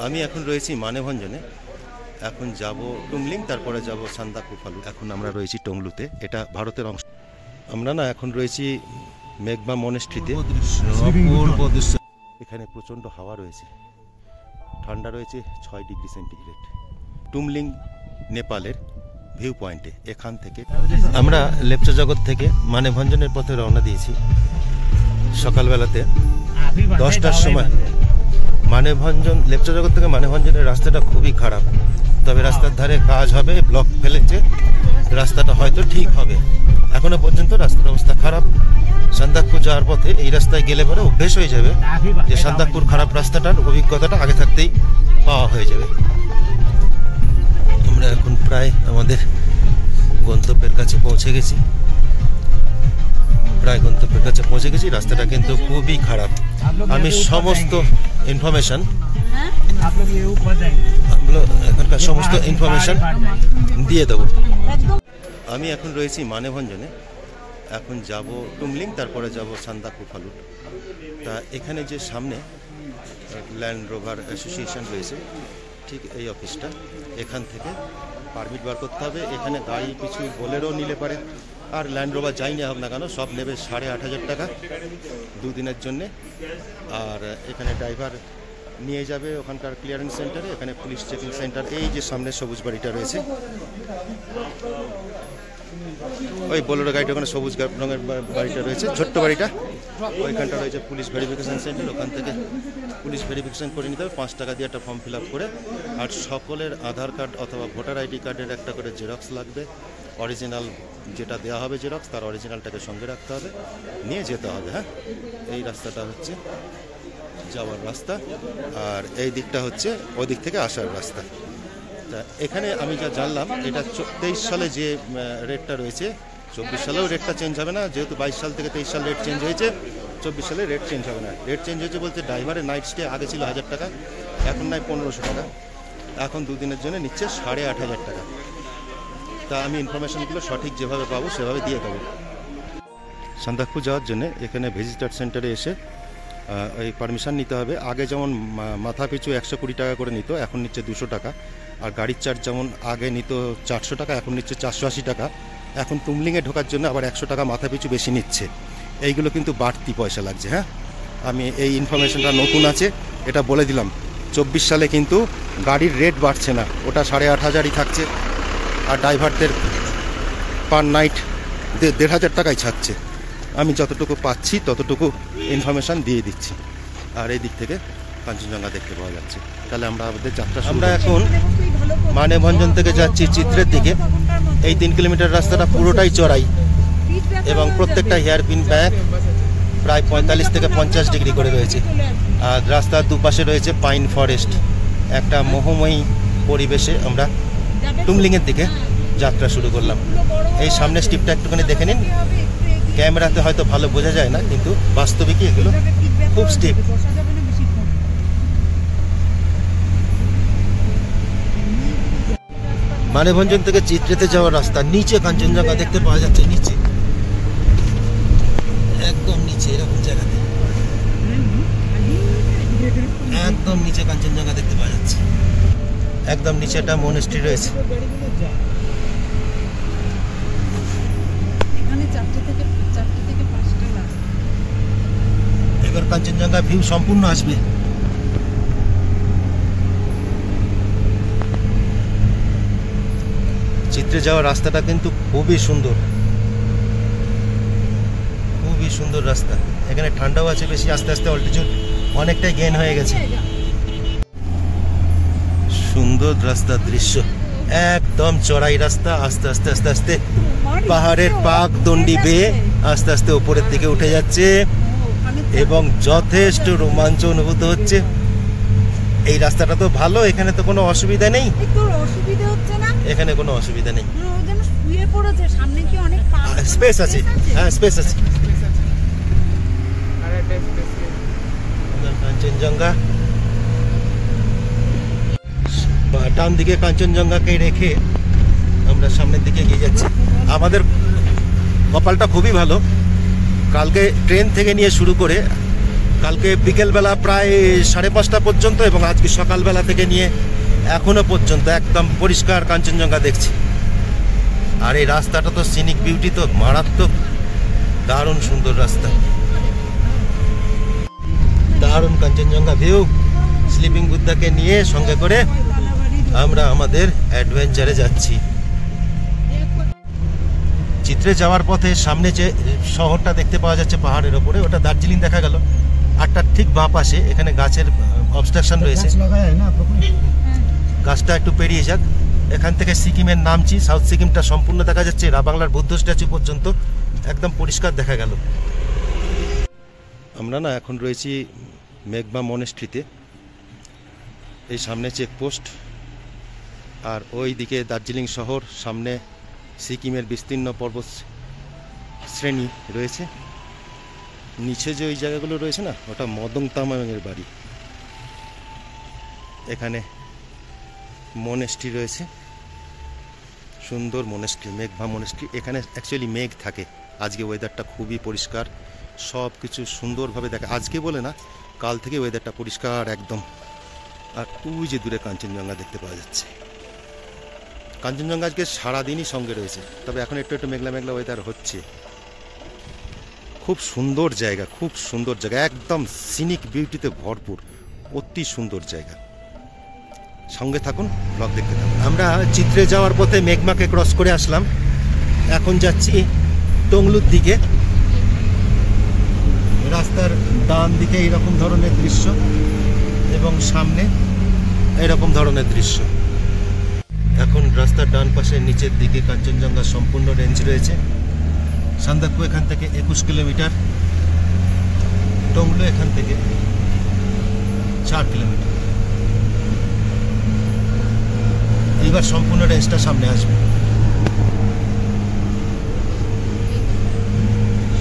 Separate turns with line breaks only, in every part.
আমি এখন রয়েছি মানেভঞ্জনে। এখন যাব টুমলিং, তারপরে যাব সান্দাকফু ফালু। এখন আমরা রয়েছি টংলুতে, এটা ভারতের অংশ। আমরা না এখন রয়েছি মেঘমা মনেস্ট্রিতে। এখানে প্রচণ্ড হাওয়া রয়েছে, ঠান্ডা রয়েছে 6 ডিগ্রি সেন্টিগ্রেড। টুমলিং নেপালের ভিউ পয়েন্টে। এখান থেকে আমরা লেপচা জগৎ থেকে মানেভঞ্জনের পথে রওনা দিয়েছি সকালবেলাতে 10টার সময়। মানেভঞ্জন লেপচা জগৎ থেকে মানেভঞ্জনের রাস্তাটা খুবই খারাপ, তবে রাস্তার ধারে কাজ হবে, ব্লক ফেলেছে, রাস্তাটা হয়তো ঠিক হবে। এখনো পর্যন্ত রাস্তার অবস্থা খারাপ। সান্দাকফু যাওয়ার পথে এই রাস্তায় গেলে পরে অভ্যেস হয়ে যাবে যে সান্দাকফুর খারাপ রাস্তাটার অভিজ্ঞতাটা আগে থাকতেই পাওয়া হয়ে যাবে। আমরা এখন প্রায় আমাদের গন্তব্যের কাছে পৌঁছে গেছি। রাস্তাটা কিন্তু খুবই খারাপ। আমি সমস্ত ইনফরমেশন এখানকার সমস্ত ইনফরমেশন দিয়ে দেবো। আমি এখন রয়েছি মানেভঞ্জনে। এখন যাব টুমলিং, তারপরে যাব সান্দাকফু ফালু। তা এখানে যে সামনে ল্যান্ড রোভার অ্যাসোসিয়েশন রয়েছে, ঠিক এই অফিসটা। এখান থেকে পারমিট বার করতে হবে। এখানে গাড়ি পিছু বোলেরো নিলে পারে, আর ল্যান্ড রোভার যাই না হোক না কেন সব নেবে 8,500 টাকা 2 দিনের জন্যে। আর এখানে ড্রাইভার নিয়ে যাবে ওখানকার ক্লিয়ারেন্স সেন্টারে। এখানে পুলিশ চেকিং সেন্টার, এই যে সামনে সবুজ বাড়িটা রয়েছে, ওই বোলেরো গাড়িটা ওখানে সবুজ রঙের বাড়িটা রয়েছে, ছোট্ট বাড়িটা, ওইখানটা রয়েছে পুলিশ ভেরিফিকেশান সেন্টার। ওখান থেকে পুলিশ ভেরিফিকেশান করে নিতে হবে 5 টাকা দিয়ে একটা ফর্ম ফিল আপ করে। আর সকলের আধার কার্ড অথবা ভোটার আইডি কার্ডের একটা করে জেরক্স লাগবে। অরিজিনাল যেটা দেওয়া হবে জেরক্স, তার অরিজিনালটাকে সঙ্গে রাখতে হবে, নিয়ে যেতে হবে। হ্যাঁ, এই রাস্তাটা হচ্ছে যাওয়ার রাস্তা, আর এই দিকটা হচ্ছে ওই দিক থেকে আসার রাস্তা। তা এখানে আমি যা জানলাম, এটা 23 সালে যে রেটটা রয়েছে, 24 সালেও রেটটা চেঞ্জ হবে না, যেহেতু 22 সাল থেকে 23 সাল রেট চেঞ্জ হয়েছে। 24 সালে রেট চেঞ্জ হবে না। রেট চেঞ্জ হয়েছে বলতে ড্রাইভারের নাইট স্টে আগে ছিল 1000 টাকা, এখন নাই 1500 টাকা। এখন 2 দিনের জন্য নিচ্ছে 8,500 টাকা। তা আমি ইনফরমেশনগুলো সঠিক যেভাবে পাবো সেভাবে দিয়ে দেবো। সান্দাকফু যাওয়ার জন্য এখানে ভিজিটার সেন্টারে এসে এই পারমিশন নিতে হবে। আগে যেমন মাথা পিছু 120 টাকা করে নিত, এখন নিচ্ছে 200 টাকা। আর গাড়ির চার্জ যেমন আগে নিত 400 টাকা, এখন নিচ্ছে 480 টাকা। এখন টুমলিংয়ে ঢোকার জন্য আবার 100 টাকা মাথা পিছু বেশি নিচ্ছে। এইগুলো কিন্তু বাড়তি পয়সা লাগছে। হ্যাঁ, আমি এই ইনফরমেশনটা নতুন আছে, এটা বলে দিলাম। 24 সালে কিন্তু গাড়ির রেট বাড়ছে না, ওটা 8,500ই থাকছে। আর ড্রাইভারদের পার নাইট 1,500 টাকাই ছাড়ছে। আমি যতটুকু পাচ্ছি ততটুকু ইনফরমেশান দিয়ে দিচ্ছি। আর এই দিক থেকে কাঞ্চনজঙ্ঘা দেখতে পাওয়া যাচ্ছে। তাহলে আমরা আমাদের যাত্রা, আমরা এখন মানেভঞ্জন থেকে যাচ্ছি চিত্রের দিকে। এই 3 কিলোমিটার রাস্তাটা পুরোটাই চড়াই এবং প্রত্যেকটা হেয়ারপিন ব্যাক প্রায় 45 থেকে 50 ডিগ্রি করে রয়েছে। আর রাস্তার দুপাশে রয়েছে পাইন ফরেস্ট। একটা মোহময়ী পরিবেশে আমরা টুমলিংয়ের দিকে যাত্রা শুরু করলাম। এই সামনের স্টিপটা একটুখানি দেখে নিন। ক্যামেরাতে হয়তো ভালো বোঝা যায় না, কিন্তু বাস্তবিকই এগুলো খুব স্টিপ। মানেভঞ্জন থেকে চিত্রেতে যাওয়ার রাস্তা, নিচে কাঞ্চনজঙ্ঘা দেখতে পাওয়া যাচ্ছে, নিচে একদম নিচে, এরকম জায়গাতে একদম নিচে কাঞ্চনজঙ্ঘা দেখতে পাওয়া যাচ্ছে। একদম নিচে একটা মনেস্ট্রি রয়েছে। এবার কাঞ্চনজঙ্ঘা ভিউ সম্পূর্ণ আসবে। চিত্রে যাওয়ার রাস্তাটা কিন্তু খুবই সুন্দর, খুবই সুন্দর রাস্তা। এখানে ঠান্ডাও আছে বেশি, আস্তে আস্তে অল্টিটিউড অনেকটাই গেইন হয়ে গেছে। সুন্দর রাস্তার দৃশ্য, একদম চড়াই রাস্তা। আস্তে আস্তে আস্তে আস্তে পাহাড়ের পাক দণ্ডি বেয়ে আস্তে আস্তে উপরের দিকে উঠে যাচ্ছে এবং যথেষ্ট রোমাঞ্চ অনুভূত হচ্ছে। এই রাস্তাটা তো ভালো, এখানে তো কোনো অসুবিধা নেই। এখানে কোনো অসুবিধা নেই, স্পেস আছে। হ্যাঁ, স্পেস আছে। কাঞ্চনজঙ্ঘা ডান দিকে কাঞ্চনজঙ্ঘাকে রেখে আমরা সামনের দিকে এগিয়ে যাচ্ছি। আমাদের কপালটা খুবই ভালো, কালকে ট্রেন থেকে নিয়ে শুরু করে কালকে বিকেলবেলা প্রায় 5:30 পর্যন্ত এবং আজকে সকালবেলা থেকে নিয়ে এখনো পর্যন্ত একদম পরিষ্কার কাঞ্চনজঙ্ঘা দেখছি। আর এই রাস্তাটা তো সিনিক বিউটি, তো মারাত্মক, দারুণ সুন্দর রাস্তা, দারুণ কাঞ্চনজঙ্ঘা ভিউ। স্লিপিং বুদ্ধাকে নিয়ে সঙ্গে করে আমরা আমাদের অ্যাডভেঞ্চারে যাচ্ছি। চিত্রে যাওয়ার পথে সামনে যে শহরটা দেখতে পাওয়া যাচ্ছে পাহাড়ের ওপরে, ওটা দার্জিলিং দেখা গেল। আর তার ঠিক বাঁ পাশে এখানে গাছের অবস্ট্রাকশন রয়েছে, গাছটা একটু পেরিয়ে যাক। এখান থেকে সিকিমের নামছি, সাউথ সিকিমটা সম্পূর্ণ দেখা যাচ্ছে, রাবাংলার বুদ্ধ স্ট্যাচু পর্যন্ত একদম পরিষ্কার দেখা গেল। আমরা না এখন রয়েছি মেঘমা মনেস্ট্রিতে। এই সামনে চেকপোস্ট, আর ওই দিকে দার্জিলিং শহর, সামনে সিকিমের বিস্তীর্ণ পর্বত শ্রেণী রয়েছে। নিচে যে ওই জায়গাগুলো রয়েছে না, ওটা মদং তামাংয়ের বাড়ি। এখানে মনেস্ট্রি রয়েছে, সুন্দর মনেস্ট্রি, মেঘমা মনেস্ট্রি। এখানে অ্যাকচুয়ালি মেঘ থাকে। আজকে ওয়েদারটা খুবই পরিষ্কার, সব কিছু সুন্দরভাবে দেখা। আজকে বলে না, কাল থেকে ওয়েদারটা পরিষ্কার একদম। আর ওই যে দূরে কাঞ্চনজঙ্ঘা দেখতে পাওয়া যাচ্ছে। কাঞ্চনজঙ্ঘা আজকে সারাদিনই সঙ্গে রয়েছে, তবে এখন একটু একটু মেঘলা মেঘলা ওয়েদার হচ্ছে। খুব সুন্দর জায়গা, খুব সুন্দর জায়গা, একদম সিনিক বিউটিতে ভরপুর, অতি সুন্দর জায়গা। সঙ্গে থাকুন, ব্লগ দেখতে থাকুন। আমরা চিত্রে যাওয়ার পথে মেঘমাকে ক্রস করে আসলাম, এখন যাচ্ছি টংলুর দিকে। রাস্তার ডান দিকে এইরকম ধরনের দৃশ্য এবং সামনে এরকম ধরনের দৃশ্য। এখন রাস্তার ডান পাশে নিচের দিকে কাঞ্চনজঙ্ঘা সম্পূর্ণ রেঞ্জ রয়েছে। সান্দাকফু এখান থেকে 21 কিলোমিটার, টংলু এখান থেকে 4 কিলোমিটার। এইবার সম্পূর্ণ রেঞ্জটা সামনে আসবে।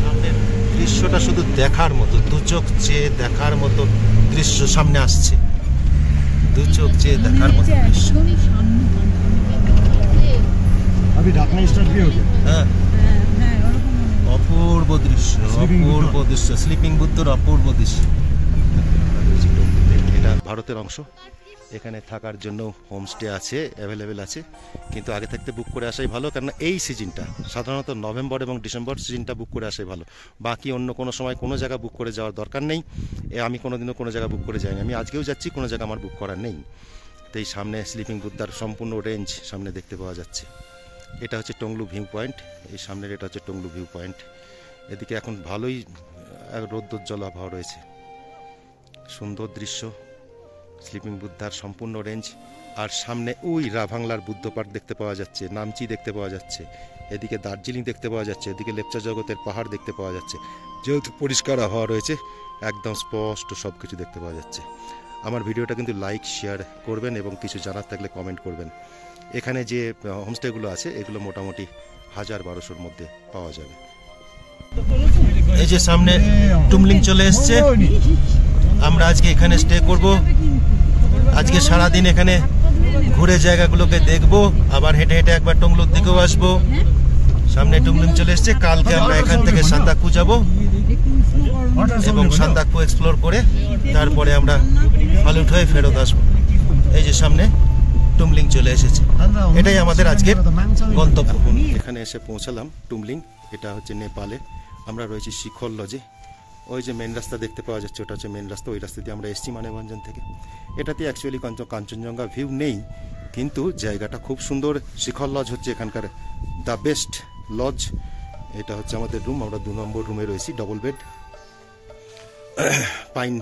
সামনের দৃশ্যটা শুধু দেখার মতো, দু চোখ চেয়ে দেখার মতো দৃশ্য সামনে আসছে, দু চোখ চেয়ে দেখার মতো দৃশ্য। হ্যাঁ, অপূর্ব দৃশ্য, অপূর্ব দৃশ্য, স্লিপিং বুদ্ধর অপূর্ব দৃশ্য। এটা ভারতের অংশ, এখানে থাকার জন্য হোমস্টে আছে, অ্যাভেলেবেল আছে, কিন্তু আগে থাকতে বুক করে আসাই ভালো। কারণ এই সিজনটা সাধারণত নভেম্বর এবং ডিসেম্বর সিজনটা বুক করে আসাই ভালো। বাকি অন্য কোনো সময় কোনো জায়গা বুক করে যাওয়ার দরকার নেই। আমি কোনোদিনও কোনো জায়গা বুক করে যাইনি, আমি আজকেও যাচ্ছি, কোনো জায়গা আমার বুক করার নেই। তো এই সামনে স্লিপিং বুদ্ধার সম্পূর্ণ রেঞ্জ সামনে দেখতে পাওয়া যাচ্ছে। এটা হচ্ছে টংলু ভিউ পয়েন্ট, এই সামনের এটা হচ্ছে টংলু ভিউ পয়েন্ট। এদিকে এখন ভালোই রৌদ্রোজ্জ্বল আবহাওয়া রয়েছে, সুন্দর দৃশ্য, স্লিপিং বুদ্ধার সম্পূর্ণ রেঞ্জ। আর সামনে ওই রাভাংলার বুদ্ধ পার্ক দেখতে পাওয়া যাচ্ছে, নামচি দেখতে পাওয়া যাচ্ছে, এদিকে দার্জিলিং দেখতে পাওয়া যাচ্ছে, এদিকে লেপচা জগতের পাহাড় দেখতে পাওয়া যাচ্ছে। যেহেতু পরিষ্কার আবহাওয়া রয়েছে, একদম স্পষ্ট সব কিছু দেখতে পাওয়া যাচ্ছে। আমার ভিডিওটা কিন্তু লাইক শেয়ার করবেন এবং কিছু জানার থাকলে কমেন্ট করবেন। এখানে যে হোমস্টেগুলো আছে এগুলো মোটামুটি 1000-1200-র মধ্যে পাওয়া যাবে। এই যে সামনে টুমলিং চলে এসছে, আমরা আজকে এখানে স্টে করব। আজকে সারাদিন এখানে ঘুরে জায়গাগুলোকে দেখব, আবার হেঁটে হেঁটে একবার টংলুর দিকেও আসবো। সামনে টুমলিং চলে এসছে, কালকে আমরা এখান থেকে সান্দাকফু যাব এবং সান্দাকফু এক্সপ্লোর করে তারপরে আমরা ফালুট হয়ে ফেরত আসবো। এই যে সামনে টুমলিং চলে এসেছে, এটাই আমাদের আজকের গন্তব্য। এখানে এসে পৌঁছালাম টুমলিং, এটা হচ্ছে নেপালে। আমরা রয়েছি শিখর লজে। ওই যে মেন রাস্তা দেখতে পাওয়া যাচ্ছে, ওটা হচ্ছে মেন রাস্তা, ওই রাস্তা দিয়ে আমরা এসেছি মানেভঞ্জন থেকে। এটাতে অ্যাকচুয়ালি কাঞ্চনজঙ্ঘা ভিউ নেই, কিন্তু জায়গাটা খুব সুন্দর। শিখর লজ হচ্ছে এখানকার দ্য বেস্ট লজ। এটা হচ্ছে আমাদের রুম, আমরা 2 নম্বর রুমে রয়েছি, ডবল বেড, পাইন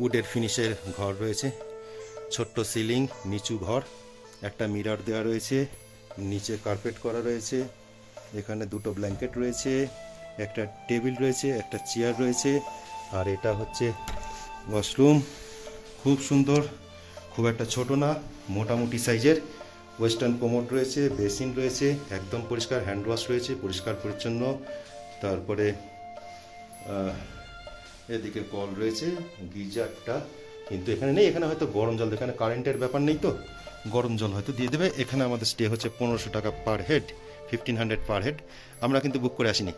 উডের ফিনিশের ঘর রয়েছে, ছোট্ট সিলিং, নিচু ঘর, একটা মিরর দেওয়া রয়েছে, নিচে কার্পেট করা রয়েছে, এখানে 2টো ব্ল্যাঙ্কেট রয়েছে, একটা টেবিল রয়েছে, একটা চেয়ার রয়েছে। আর এটা হচ্ছে ওয়াশরুম, খুব সুন্দর, খুব একটা ছোট না, মোটামুটি সাইজের। ওয়েস্টার্ন কোমোড রয়েছে, বেসিন রয়েছে, একদম পরিষ্কার, হ্যান্ড ওয়াশ রয়েছে, পরিষ্কার পরিচ্ছন্ন। তারপরে এদিকে কল রয়েছে, গিজারটা কিন্তু এখানে নেই, এখানে হয়তো গরম জল, এখানে কারেন্টের ব্যাপার নেই, তো গরম জল হয়তো দিয়ে দেবে। এখানে আমাদের স্টে হচ্ছে 1500 টাকা পার হেড, 1500 পার হেড। আমরা কিন্তু বুক করে আসিনি,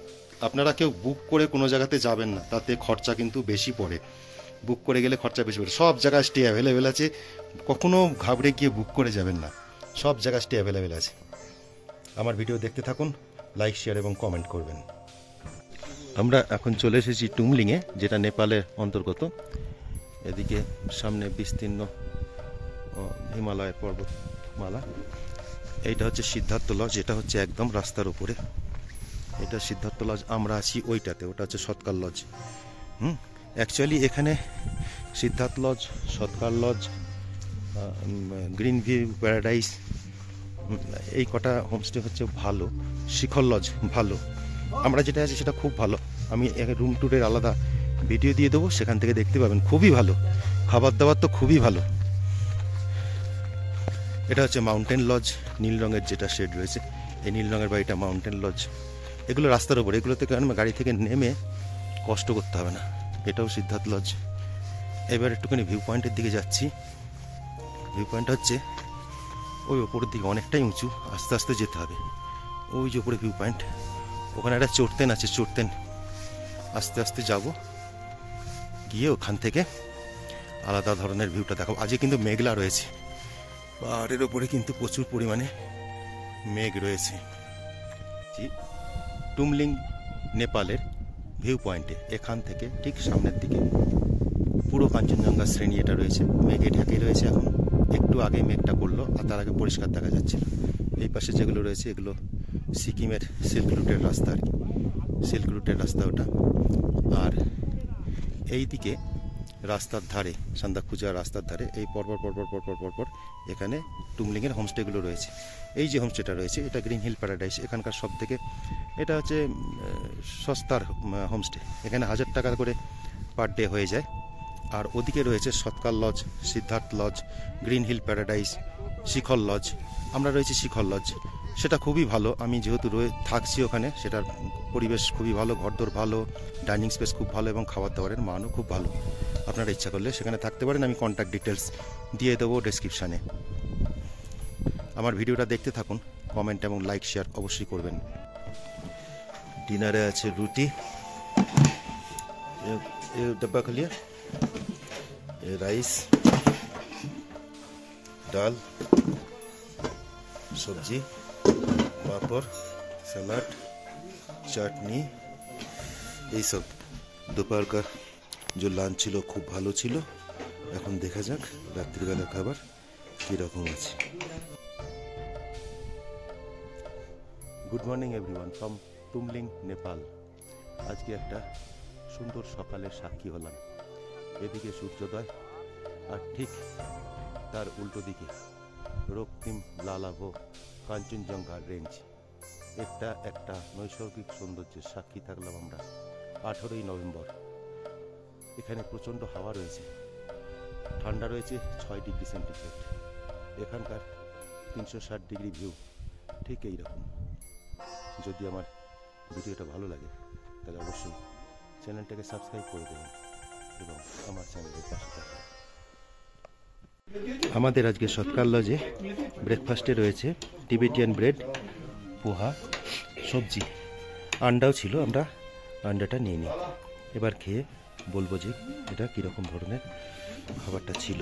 আপনারা কেউ বুক করে কোনো জায়গাতে যাবেন না, তাতে খরচা কিন্তু বেশি পড়ে। বুক করে গেলে খরচা বেশি পড়ে। সব জায়গায় স্টে অ্যাভেলেবেল আছে, কখনো ঘাবড়ে গিয়ে বুক করে যাবেন না, সব জায়গায় স্টে অ্যাভেলেবেল আছে। আমার ভিডিও দেখতে থাকুন, লাইক শেয়ার এবং কমেন্ট করবেন। আমরা এখন চলে এসেছি টুমলিংয়ে, যেটা নেপালের অন্তর্গত। এদিকে সামনে বিস্তীর্ণ হিমালয়ের পর্বতমালা। এইটা হচ্ছে সিদ্ধার্থ লজ, এটা হচ্ছে একদম রাস্তার উপরে। এটা সিদ্ধার্থ লজ, আমরা আছি ওইটাতে, ওটা হচ্ছে সৎকার লজ। অ্যাকচুয়ালি এখানে সিদ্ধার্থ লজ, সৎকার লজ, গ্রিন ভিউ প্যারাডাইস, এই কটা হোমস্টে হচ্ছে ভালো। শিখর লজ ভালো, আমরা যেটা আছি সেটা খুব ভালো। আমি রুম ট্যুরের আলাদা ভিডিও দিয়ে দেবো, সেখান থেকে দেখতে পাবেন। খুবই ভালো, খাবার দাবার তো খুবই ভালো। এটা হচ্ছে মাউন্টেন লজ, নীল রঙের যেটা শেড রয়েছে, এই নীল রঙের বাড়িটা মাউন্টেন লজ। এগুলো রাস্তার উপরে, এগুলো থেকে গাড়ি থেকে নেমে কষ্ট করতে হবে না। এটাও সিদ্ধার্থ লজ। এবার একটুখানি ভিউ পয়েন্টের দিকে যাচ্ছি। ভিউ পয়েন্ট হচ্ছে ওই ওপরের দিকে, অনেকটাই উঁচু, আস্তে আস্তে যেতে হবে। ওই যে ওপরে ভিউ পয়েন্ট, ওখানে একটা চড়তেন আছে, চড়তেন আস্তে আস্তে যাব, গিয়ে ওখান থেকে আলাদা ধরনের ভিউটা দেখাবো। আজকে কিন্তু মেঘলা রয়েছে, পাহাড়ের ওপরে কিন্তু প্রচুর পরিমাণে মেঘ রয়েছে। টুমলিং নেপালের ভিউ পয়েন্টে, এখান থেকে ঠিক সামনের দিকে পুরো কাঞ্চনজঙ্ঘা শ্রেণী এটা রয়েছে। মেঘে ঢেকে রয়েছে, এখন একটু আগে মেঘটা করলো, আর তার আগে পরিষ্কার দেখা যাচ্ছিল। এই পাশে যেগুলো রয়েছে এগুলো সিকিমের সিল্ক রুটের রাস্তা আর কি, সিল্ক রুটের রাস্তা ওটা। আর এই দিকে রাস্তার ধারে, সান্দাকফু রাস্তার ধারে, এই পরপর এখানে টুমলিংয়ের হোমস্টেগুলো রয়েছে। এই যে হোমস্টেটা রয়েছে এটা গ্রিন হিল প্যারাডাইস, এখানকার সব থেকে এটা হচ্ছে সস্তার হোমস্টে। এখানে 1000 টাকা করে পার ডে হয়ে যায়। আর ওদিকে রয়েছে Satkar lodge, Siddhartha lodge, green hill paradise, Shikhar lodge. আমরা রয়েছি শিখর লজ, সেটা খুবই ভালো। আমি যেহেতু থাকছি ওখানে, সেটার পরিবেশ খুবই ভালো, ঘরদোর ভালো, ডাইনিং স্পেস খুব ভালো এবং খাবার দাবারের মানও খুব ভালো। আপনারা ইচ্ছা করলে সেখানে থাকতে পারেন, আমি কন্ট্যাক্ট ডিটেলস দিয়ে দেবো ডেসক্রিপশানে। আমার ভিডিওটা দেখতে থাকুন, কমেন্ট এবং লাইক শেয়ার অবশ্যই করবেন। ডিনারে আছে রুটি, डब्बा खलिए, राइस, दाल, सब्जी, पापड़, सलाद, चाटनी, এই সব। দুপুরকার যে লাঞ্চ ছিল খুব ভালো ছিল। এখন দেখা যাক রাত্রিবেলার খাবার কীরকম আছে। Good morning everyone from Tumling, Nepal. আজকে একটা সুন্দর সকালের সাক্ষী হলাম। এদিকে সূর্যোদয়, আর ঠিক তার উল্টো দিকে রক্তিম লালাভ কাঞ্চনজঙ্ঘা রেঞ্জ। এটা একটা নৈসর্গিক সৌন্দর্যের সাক্ষী থাকলাম আমরা। 18ই নভেম্বর। এখানে প্রচণ্ড হাওয়া রয়েছে, ঠান্ডা রয়েছে 6 ডিগ্রি সেন্টিগ্রেড। এখানকার 360 ডিগ্রি ভিউ ঠিক এইরকম। যদি আমার ভিডিওটা ভালো লাগে তাহলে অবশ্যই চ্যানেলটাকে সাবস্ক্রাইব করে দেবেন এবং আমার চ্যানেলের পাশে থাকবেন। আমাদের আজকে সৎকার লজে ব্রেকফাস্টে রয়েছে টিবেটিয়ান ব্রেড, পোহা, সবজি, আন্ডাও ছিল। আমরা আন্ডাটা নিয়ে নিই, এবার খেয়ে বলবো যে এটা কীরকম ধরনের খাবারটা ছিল।